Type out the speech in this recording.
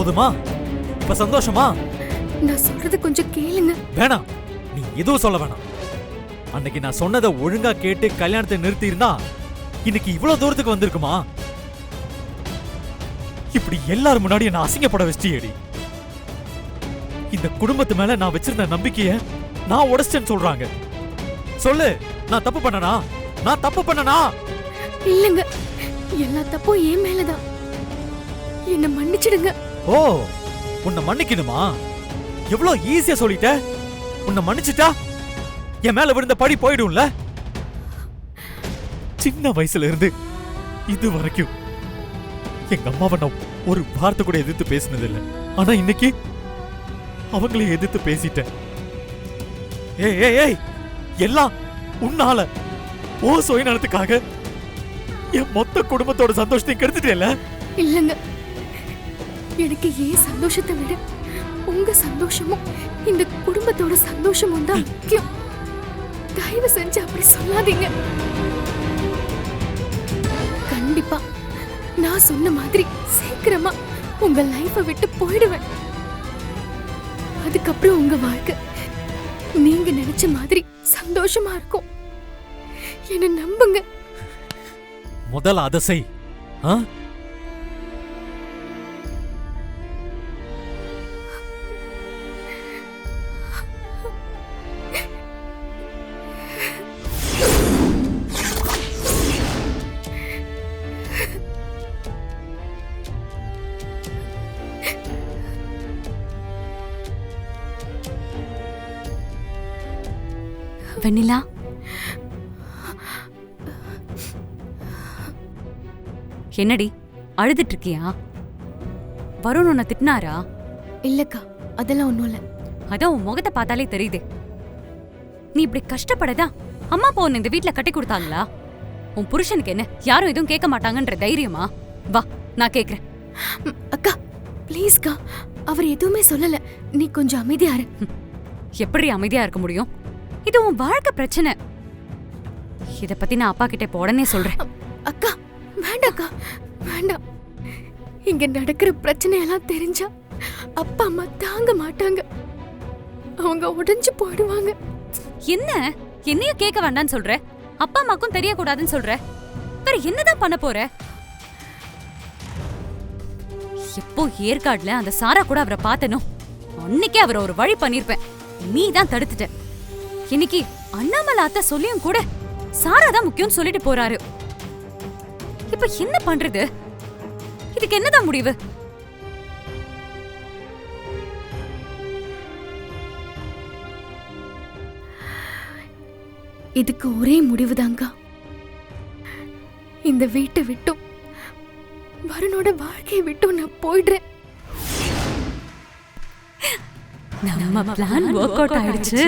போதுமா? இப்ப சந்தோஷமா? நான் சொல்றது கொஞ்சம் கேளுங்க. வேணாம், நீ எதுவும் சொல்ல வேணாம். அன்னைக்கு நான் சொன்னதை ஒழுங்கா கேட்டு கல்யாணத்தை நிறுத்தி இருந்தா இன்னைக்கு இவ்வளவு தூரத்துக்கு வந்திருக்குமா? இப்படி எல்லாரும் முன்னாடி நான் அசிங்கப்பட வச்சிட்டியேடி. இந்த குடும்பத்து மேல நான் வச்சிருந்த நம்பிக்கைய நான் உடைச்சிட்டேன்னு சொல்றாங்க. சொல்லு, நான் தப்பு பண்ணனா? நான் தப்பு பண்ணனா? இல்லங்க, எல்லா தப்பும் என் மேலதான். என்ன மன்னிச்சிடுங்க. ஓ, உன்னை மன்னிக்கணுமா? எவ்வளவு ஈஸியா சொல்லிட்ட. உன்னை மன்னிச்சிட்டா என் மேல விழுந்த படி போயிடும்ல. சின்ன வயசுல இருந்து இது வரைக்கும் எங்க அம்மாவை நான் ஒரு வார்த்தை கூட எதிர்த்து பேசினது இல்லை. ஆனா இன்னைக்கு அவங்களே எதிர்த்து பேசிட்டேன். ஏய் ஏய் ஏய், எல்லாம் உன்னால, ஓ சுயநலத்துக்காக என் மொத்த குடும்பத்தோட சந்தோஷத்தையும் கெடுத்துட்டேல. இல்லங்க, எனக்கு ஏன் சந்தோஷத்தை விட உங்க சந்தோஷமும் இந்த குடும்பத்தோட சந்தோஷமும் தான் முக்கியம். தயவு செஞ்சு அப்படி சொல்லாதீங்க. கண்டிப்பா நான் சொன்ன மாதிரி சீக்கிரமா உங்க லைஃபை விட்டு போயிடுவேன். அதுக்கப்புறம் உங்க வாழ்க்கை நீங்க நினைச்ச மாதிரி சந்தோஷமா இருக்கும். என்ன நம்புங்க. முதல்ல அதை செய். வெண்ணிலா, என்னடி அழுதுட்டு இருக்கியா? வருண் உன்னை திட்டினாரா? இல்லக்கா, அதெல்லாம் ஒண்ணும் இல்ல. அதான் உன் முகத்தை பார்த்தாலே தெரியுது. நீ இப்படி கஷ்டப்படதா அம்மா அப்பா உன்னை இந்த வீட்டுல கட்டி கொடுத்தாங்களா? உன் புருஷனுக்கு என்ன யாரும் எதுவும் கேட்க மாட்டாங்கன்ற தைரியமா? வா, நான் கேக்குறேன். அக்கா ப்ளீஸ்க்கா, அவர் எதுவுமே சொல்லல. நீ கொஞ்சம் அமைதியா இரு. எப்படி அமைதியா இருக்க முடியும்? இது உன் வாழ்க்கை பிரச்சனை. இத பத்தி நான் அப்பா கிட்ட உடனே சொல்றேன். அக்கா வேண்டாக்கா, வேண்டாம். இங்க நடக்கிற பிரச்சனையெல்லாம் தெரிஞ்சா அப்பா அம்மா தாங்க மாட்டாங்க. அவங்க உடைஞ்சு போயிடுவாங்க. என்ன என்னையும் கேட்க வேண்டான்னு சொல்ற? அப்பா அம்மாக்கும் தெரியக்கூடாதுன்னு சொல்ற? வேற என்னதான் பண்ண போற? எப்போ ஏற்காடுல அந்த சாரா கூட அவரை பார்த்தனோ அன்னைக்கே அவரை ஒரு வழி பண்ணிருப்பேன். நீ தான் தடுத்துட்ட. இன்னைக்கு அண்ணாமலை அத்தை சொல்லியும் கூட சாரா தான் முக்கியம் சொல்லிட்டு போறாரு. இப்ப என்ன பண்றது? இதுக்கு என்னதான் முடிவு? இதுக்கு ஒரே முடிவுதாங்க. இந்த வீட்டை விட்டும் வருணோட வாழ்க்கையை விட்டும் நான் போயிடுறேன். நம்ம பிளான் வொர்க் அவுட் ஆயிடுச்சு.